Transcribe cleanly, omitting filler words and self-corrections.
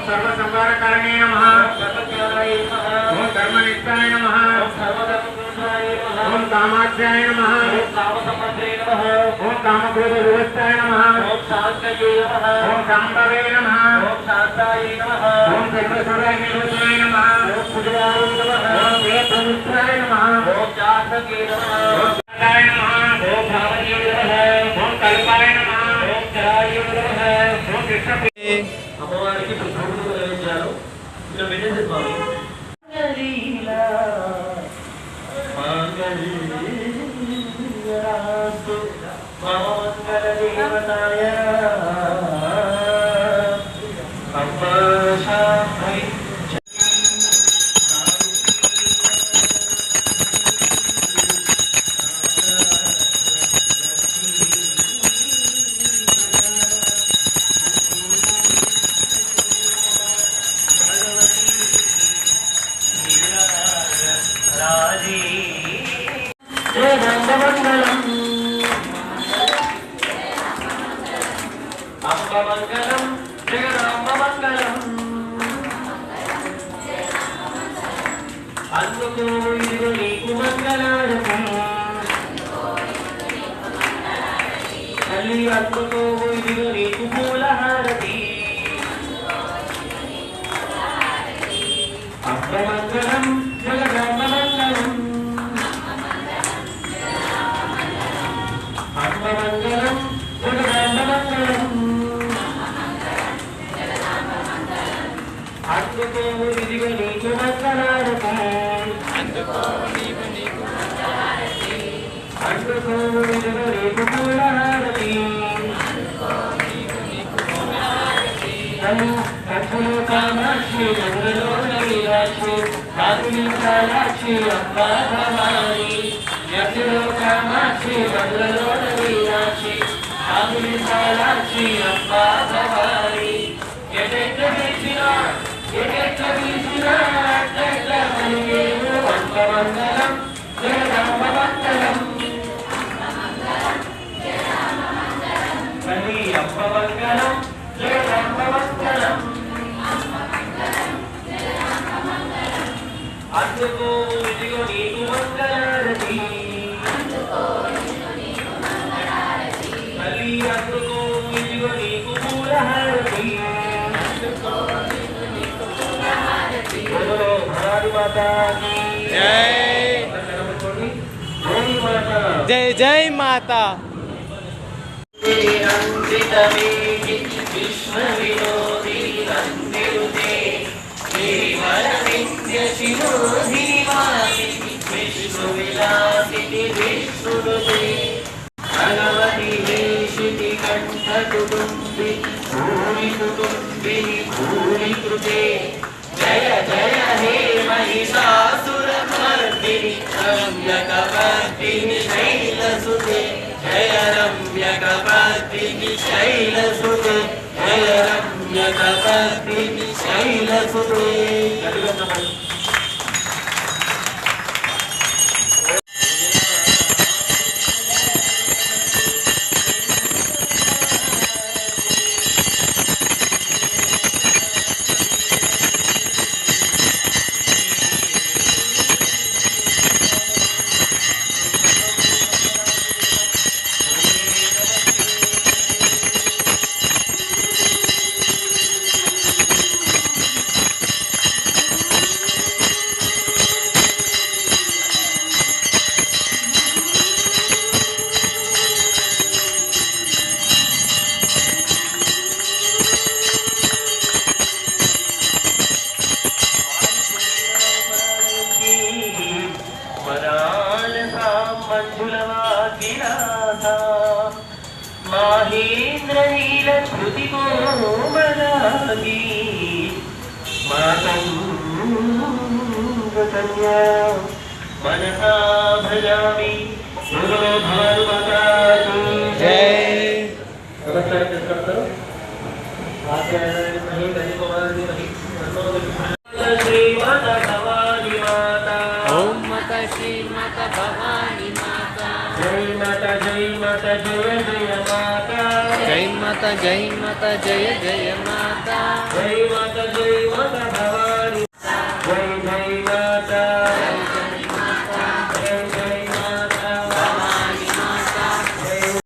सर्वसंहारकारणे नमः। ओम धर्मनिष्ठाय नमः। कामाक्षाय नमः ओम कामसम्पत्रे नमः ओम कामक्रोधविवस्ताय नमः ओम शांतये नमः ओम शांभवे नमः ओम शांताय नमः ओम सर्वसुराय नमः ओम पूजयाय नमः ओम वेदपुत्राय नमः ओम जातके नमः ओम कालाय नमः ओम भावये नमः ओम कल्पाय नमः ओम चराय नमः ओम कृष्ण అమ్మవారికి ప్రసాదం నిర్వహించారు ఇలా వినేసి స్వామి మంగళీరాస్తు మంగళ దేవతాయ అంబాశాంభై మంగళం జగదాంబ మంగళం అందుకో ఇదిగో నీకు మంగళారతి తల్లి అందుకో ఇదిగో నీకు పూలహారతి అంబ మంగళం జగదాంబ మంగళం అంబ మంగళం జగదాంబ మంగళం అందుకో ఇదిగో నీకు మంగళారతి అందుకో ఇదిగో నీకు పూలహారతి కక్షలో కామాక్షి మంగళో మీనాక్షి కాకులి కాలాక్షి అంబా భవాని కక్షలో కామాక్షి మంగళో మీనాక్షి కాకులి కాలాక్షి అంబా భవాని ఎటెట్ల పిలిచినా అట్లెట్ల కలిగేవు అంబ మంగళం జగదాంబ మంగళం తల్లి అంబ మంగళం జగదాంబ మంగళం అందుకో ఇదిగో నీకు మంగళారతి తల్లి అందుకో ఇదిగో నీకు పూలహారతి जय जय माता विश्व विनोदी नंदिरुते विष्णु विलासिनी विष्णुरुते भगवती वेशिति कंठ कुटुंबी भूरि कुटुंबिनी भूरि कृते जय जय हे महिषासुरमर्दिनि रम्यकपर्दिनि शैलसुते जय रम्यकपर्दिनि शैलसुते जय रम्यकपर्दिनि शैलसुते महेन्द्र नील श्रुति कोमलागी मातंगकन्या मनसा भजामि गुरो भानुमता जय। नमस्कार करता हूँ श्री माता भवानी माता ओम माता श्री माता भवानी माता जय माता जय माता जय जय माता जय माता जय माता जय जय माता जय माता भवानी जय जय